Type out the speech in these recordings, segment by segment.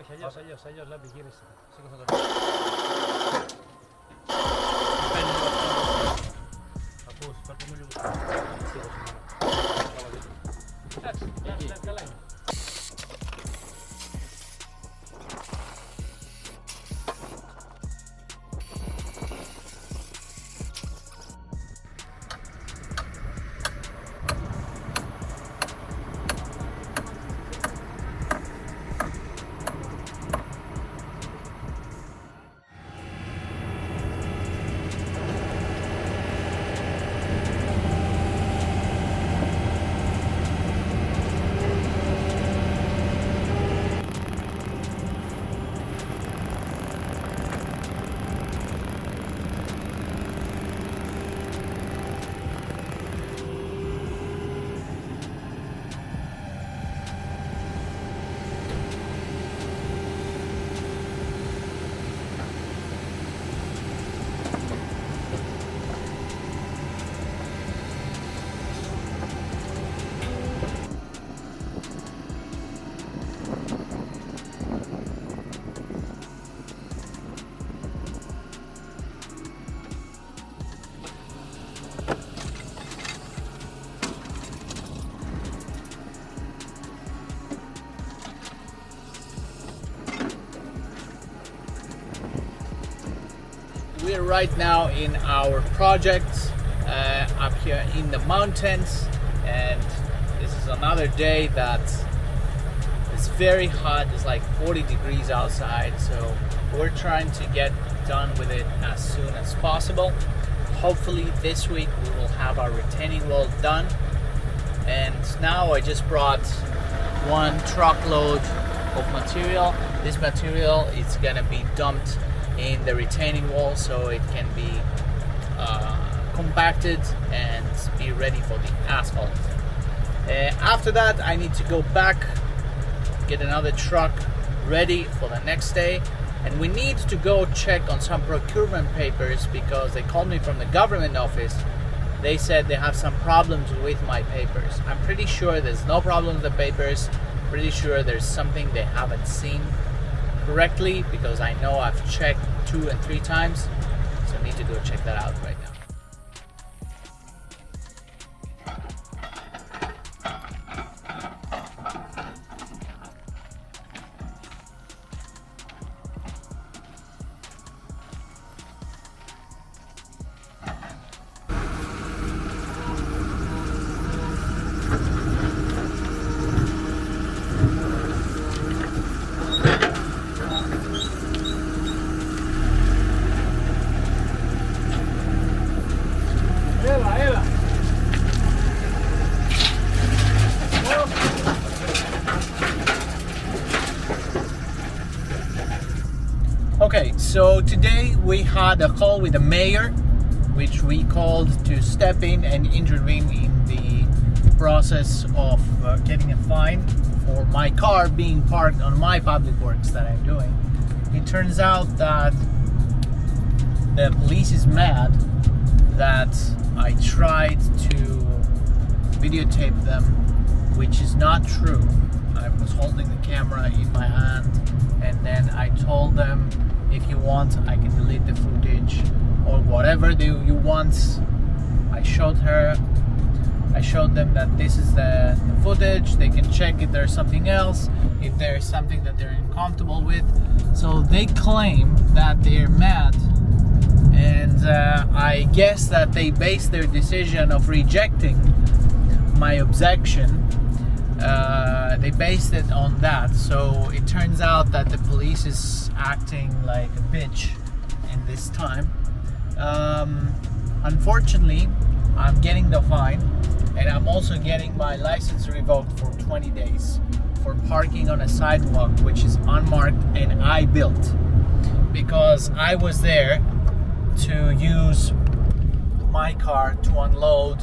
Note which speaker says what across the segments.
Speaker 1: Salió la bikini.
Speaker 2: We're right now in our project up here in the mountains, and this is another day that it's very hot. It's like 40 degrees outside, so we're trying to get done with it as soon as possible. Hopefully this week we will have our retaining wall done. And now I just brought one truckload of material. This material is gonna be dumped in the retaining wall so it can be compacted and be ready for the asphalt. After that I need to go back, get another truck ready for the next day, and we need to go check on some procurement papers because they called me from the government office. They said they have some problems with my papers. I'm pretty sure there's no problem with the papers. Pretty sure there's something they haven't seen correctly because I know I've checked 2 and 3 times, so I need to go check that out right now. Okay, so today we had a call with the mayor, which we called to step in and intervene in the process of getting a fine for my car being parked on my public works that I'm doing. It turns out that the police is mad that I tried to videotape them, which is not true. I was holding the camera in my hand, and then I told them, if you want, I can delete the footage or whatever you want. I showed them that this is the footage. They can check if there's something else, if there's something that they're uncomfortable with. So they claim that they're mad, and I guess that they based their decision of rejecting my objection. They based it on that. So it turns out that the police is acting like a bitch in this time. Unfortunately, I'm getting the fine, and I'm also getting my license revoked for 20 days for parking on a sidewalk which is unmarked and I built, because I was there to use my car to unload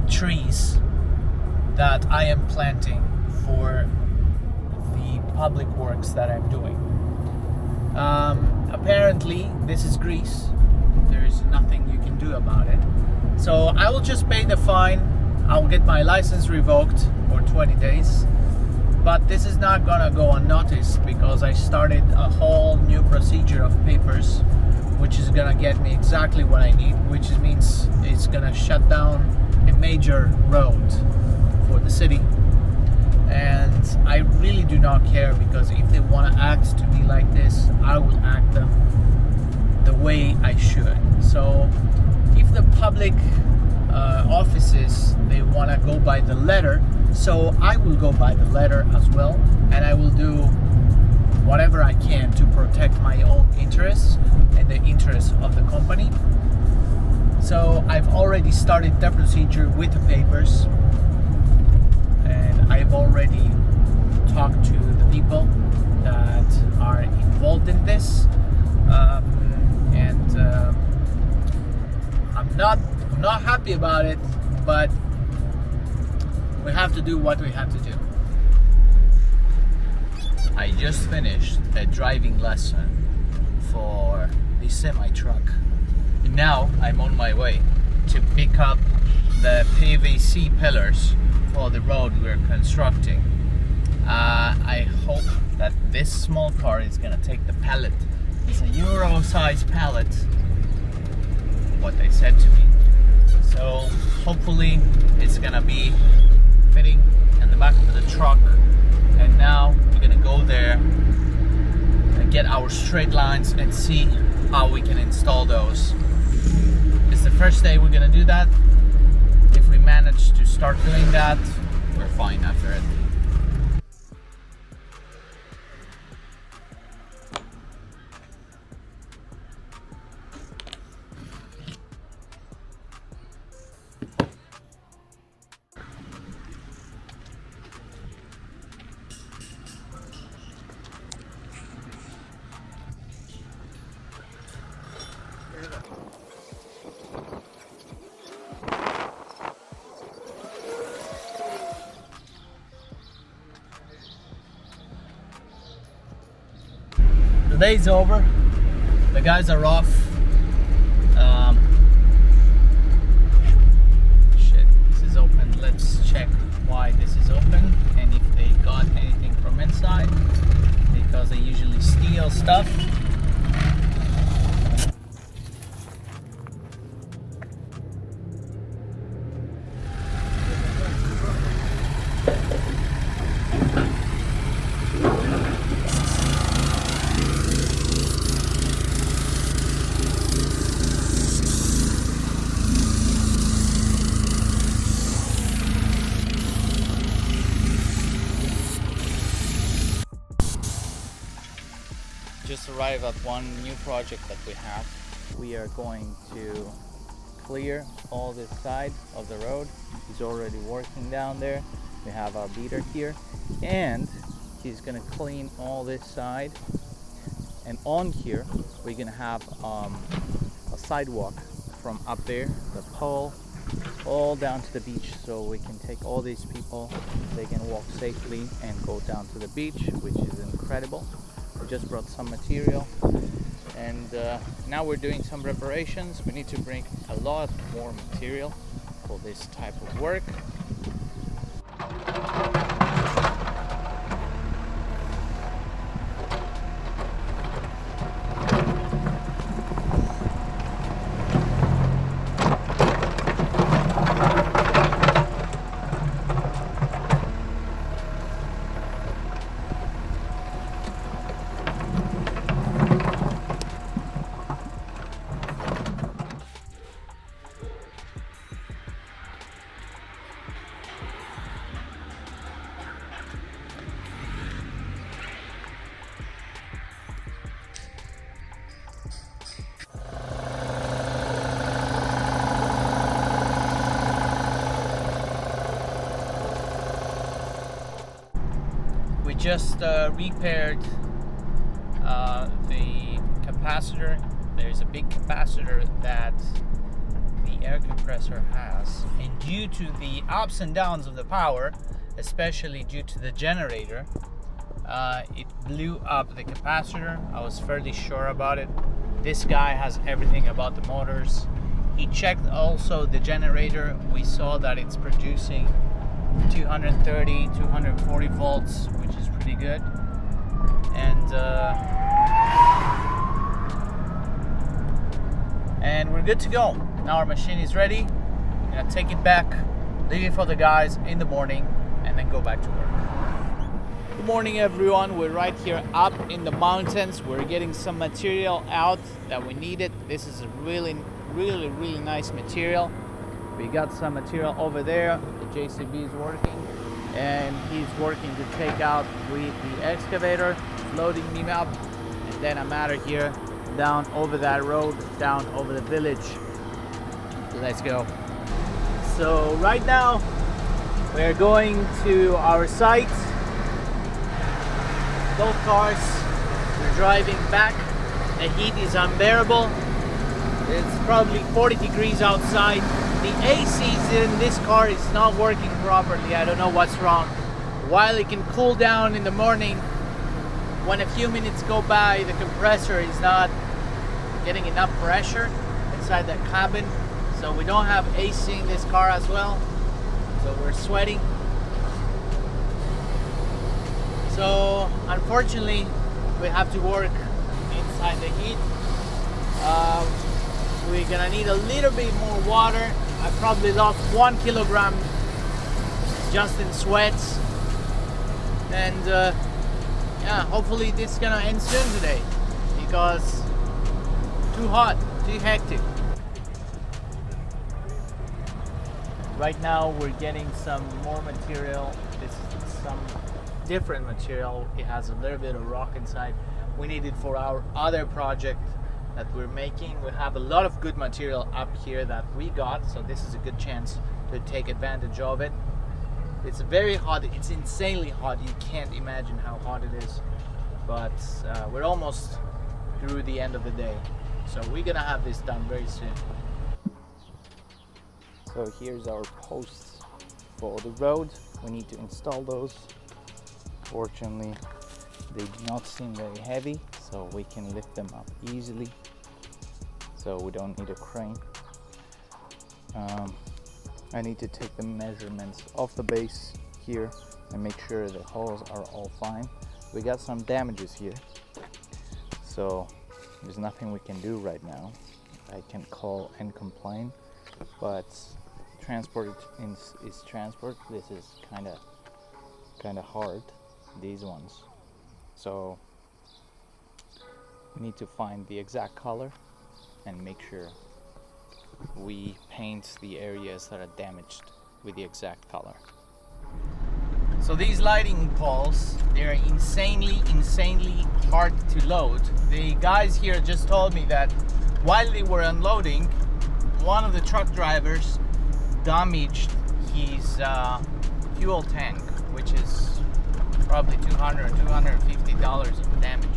Speaker 2: trees that I am planting for the public works that I'm doing. Apparently this is Greece. There's nothing you can do about it. So I will just pay the fine. I'll get my license revoked for 20 days. But this is not gonna go unnoticed because I started a whole new procedure of papers, which is gonna get me exactly what I need, which means it's gonna shut down a major road for the city. And I really do not care, because if they want to act to me like this, I will act them the way I should. So if the public offices, they want to go by the letter, so I will go by the letter as well, and I will do whatever I can to protect my own interests and the interests of the company. So I've already started the procedure with the papers, and I've already talked to the people that are involved in this, and I'm not happy about it, but we have to do what we have to do. I just finished a driving lesson for the semi-truck, and now I'm on my way to pick up the PVC pillars for the road we're constructing. I hope that this small car is gonna take the pallet. It's a Euro size pallet, what they said to me. So hopefully it's gonna be fitting in the back of the truck. And now we're gonna go there and get our straight lines and see how we can install those. It's the first day we're gonna do that. If we manage to start doing that, we're fine after it. The day's over. The guys are off. Shit, this is open. Let's check why this is open and if they got anything from inside, because they usually steal stuff. Just arrived at one new project that we have. We are going to clear all this side of the road. He's already working down there. We have our beater here, and he's gonna clean all this side. And on here, we're gonna have a sidewalk from up there, the pole, all down to the beach, so we can take all these people, they can walk safely and go down to the beach, which is incredible. I just brought some material, and now we're doing some reparations. We need to bring a lot more material for this type of work. Just repaired the capacitor. There's a big capacitor that the air compressor has, and due to the ups and downs of the power, especially due to the generator, it blew up the capacitor. I was fairly sure about it. This guy has everything about the motors. He checked also the generator. We saw that it's producing 230, 240 volts, which is pretty good. And we're good to go. Now our machine is ready. I'm gonna take it back, leave it for the guys in the morning, and then go back to work. Good morning, everyone. We're right here up in the mountains. We're getting some material out that we needed. This is a really nice material. We got some material over there. The JCB is working, and he's working to take out with the excavator, loading me up, and then I'm out of here, down over that road, down over the village. Let's go. So right now we're going to our site. Both cars, we're driving back. The heat is unbearable. It's probably 40 degrees outside. The AC in this car is not working properly. I don't know what's wrong. While it can cool down in the morning, when a few minutes go by, the compressor is not getting enough pressure inside the cabin. So we don't have AC in this car as well. So we're sweating. So unfortunately, we have to work inside the heat. We're gonna need a little bit more water. I probably lost 1 kilogram just in sweats. And yeah, hopefully this is gonna end soon today, because too hot, too hectic. Right now we're getting some more material. This is some different material. It has a little bit of rock inside. We need it for our other project that we're making. We have a lot of good material up here that we got, so this is a good chance to take advantage of it. It's very hot. It's insanely hot. You can't imagine how hot it is. But we're almost through the end of the day, so we're gonna have this done very soon. So here's our posts for the road. We need to install those. Fortunately, they do not seem very heavy, so we can lift them up easily. So we don't need a crane. I need to take the measurements of the base here and make sure the holes are all fine. We got some damages here, so there's nothing we can do right now. I can call and complain, but transport is transport. This is kind of hard, these ones. So we need to find the exact color and make sure we paint the areas that are damaged with the exact color. So these lighting poles, they're insanely hard to load. The guys here just told me that while they were unloading, one of the truck drivers damaged his fuel tank, which is probably $200 or $250 of damage.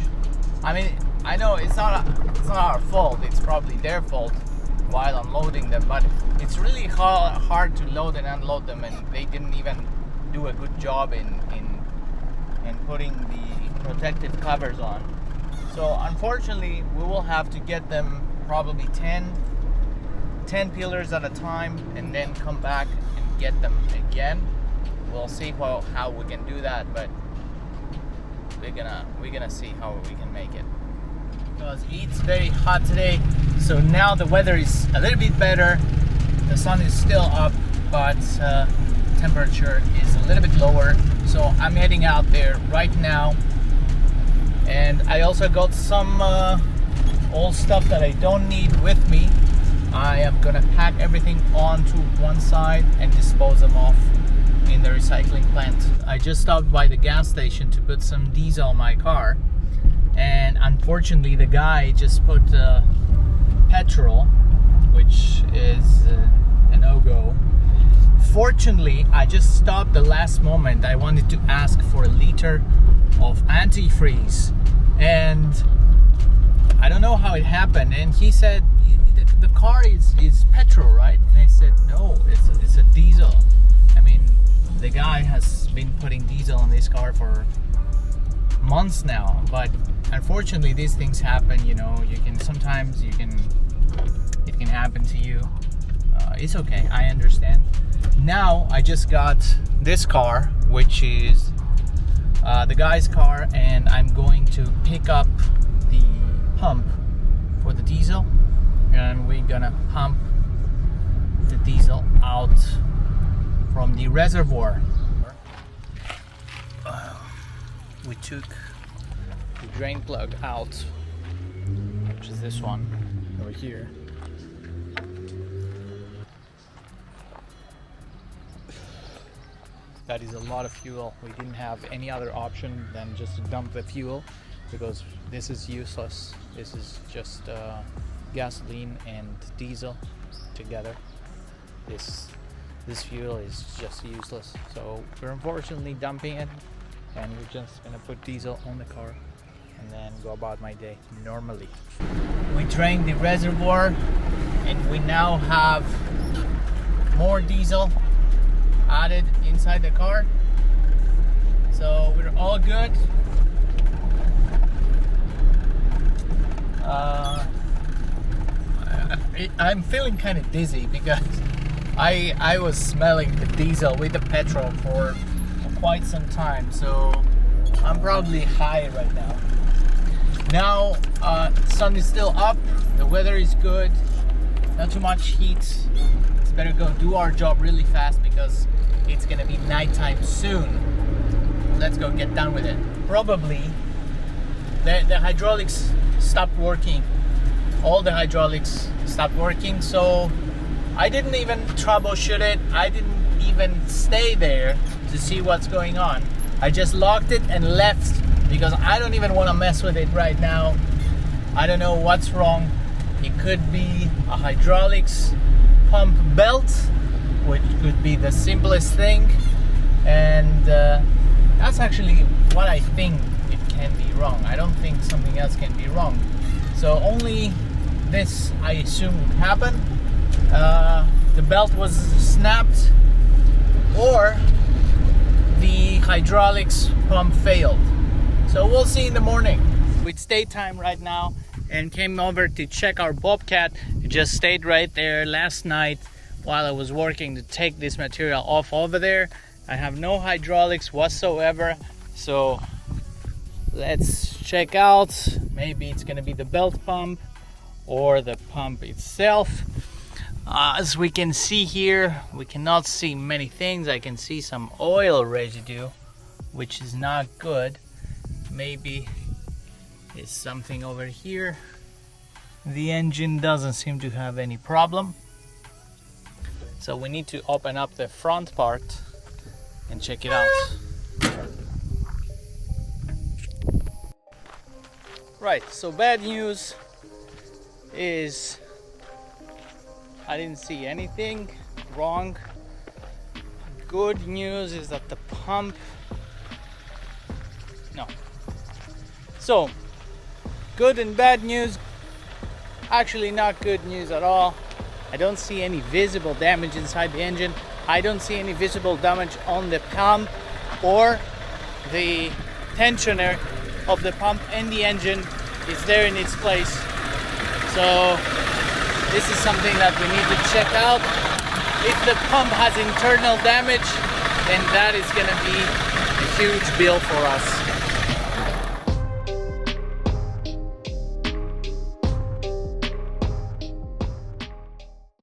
Speaker 2: I mean, I know it's not our fault. It's probably their fault while unloading them, but it's really hard to load and unload them, and they didn't even do a good job in putting the protective covers on. So unfortunately, we will have to get them probably 10 peelers at a time, and then come back and get them again. We'll see how we can do that, but we're gonna see how we can make it, because it's very hot today. So now the weather is a little bit better. The sun is still up, but temperature is a little bit lower. So I'm heading out there right now, and I also got some old stuff that I don't need with me. I am gonna pack everything onto one side and dispose them off in the recycling plant. I just stopped by the gas station to put some diesel in my car, and unfortunately the guy just put petrol, which is a no-go. Fortunately, I just stopped the last moment. I wanted to ask for a liter of antifreeze, and I don't know how it happened, and he said the car is petrol, right? And I said no, it's a diesel. I mean, the guy has been putting diesel in this car for months now, but unfortunately these things happen. You know, it can happen to you. It's okay, I understand. Now I just got this car, which is the guy's car, and I'm going to pick up the pump for the diesel, and we're gonna pump the diesel out from the reservoir. We took the drain plug out, which is this one over here. That is a lot of fuel. We didn't have any other option than just to dump the fuel, because this is useless. This is just gasoline and diesel together. This fuel is just useless. So we're unfortunately dumping it, and we're just gonna put diesel on the car and then go about my day normally. We drained the reservoir, and we now have more diesel added inside the car, so we're all good. I'm feeling kind of dizzy because I was smelling the diesel with the petrol for quite some time, so I'm probably high right now. Now sun is still up, the weather is good, not too much heat. It's better go do our job really fast because it's gonna be nighttime soon. Let's go get done with it. Probably the hydraulics stopped working. All the hydraulics stopped working, so I didn't even troubleshoot it. I didn't even stay there to see what's going on. I just locked it and left because I don't even want to mess with it right now. I don't know what's wrong. It could be a hydraulics pump belt, which could be the simplest thing, and that's actually what I think it can be wrong. I don't think something else can be wrong. So only this, I assume, would happen. The belt was snapped, or the hydraulics pump failed. So we'll see in the morning. It's daytime right now, and came over to check our Bobcat. It just stayed right there last night while I was working to take this material off over there. I have no hydraulics whatsoever, so let's check out. Maybe it's gonna be the belt pump or the pump itself. As we can see here, we cannot see many things. I can see some oil residue, which is not good. Maybe it's something over here. The engine doesn't seem to have any problem, so we need to open up the front part and check it out. Right, so bad news is I didn't see anything wrong. Good news is that the pump, no. So, good and bad news. Actually not good news at all. I don't see any visible damage inside the engine. I don't see any visible damage on the pump or the tensioner of the pump, and the engine is there in its place. So this is something that we need to check out. If the pump has internal damage, then that is going to be a huge bill for us.